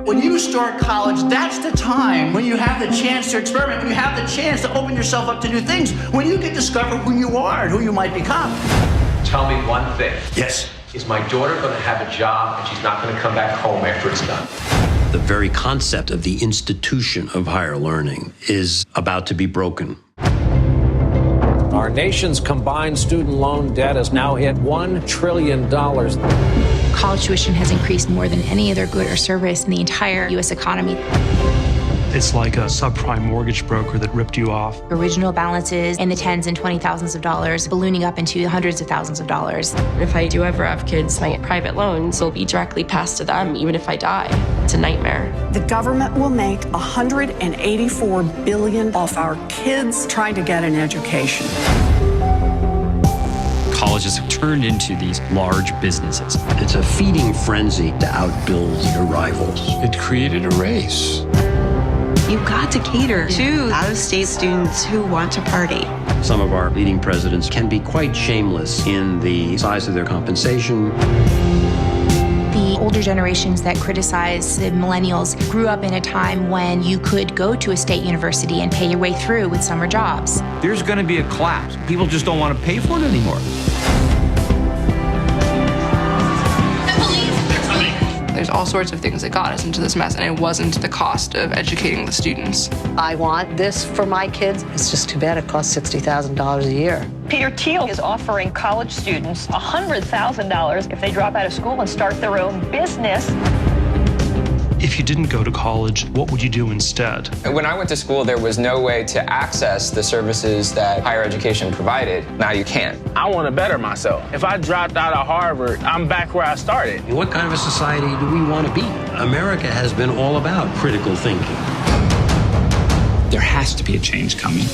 When you start college, that's the time when you have the chance to experiment, when you have the chance to open yourself up to new things, when you can discover who you are and who you might become. Tell me one thing. Yes. Is my daughter going to have a job and she's not going to come back home after it's done? The very concept of the institution of higher learning is about to be broken. Our nation's combined student loan debt has now hit $1 trillion. College tuition has increased more than any other good or service in the entire U.S. economy. It's like a subprime mortgage broker that ripped you off. Original balances in the tens and $20,000s of dollars, ballooning up into hundreds of thousands of dollars. If I do ever have kids, my private loans will be directly passed to them, even if I die. It's a nightmare. The government will make $184 billion off our kids trying to get an education. Colleges have turned into these large businesses. It's a feeding frenzy to outbuild your rivals. It created a race. You've got to cater to out-of-state students who want to party. Some of our leading presidents can be quite shameless in the size of their compensation. The older generations that criticize the millennials grew up in a time when you could go to a state university and pay your way through with summer jobs. There's going to be a collapse. People just don't want to pay for it anymore. There's all sorts of things that got us into this mess, and it wasn't the cost of educating the students. I want this for my kids. It's just too bad it costs $60,000 a year. Peter Thiel is offering college students $100,000 if they drop out of school and start their own business. If you didn't go to college, what would you do instead? When I went to school, there was no way to access the services that higher education provided. Now you can. I want to better myself. If I dropped out of Harvard, I'm back where I started. What kind of a society do we want to be? America has been all about critical thinking. There has to be a change coming.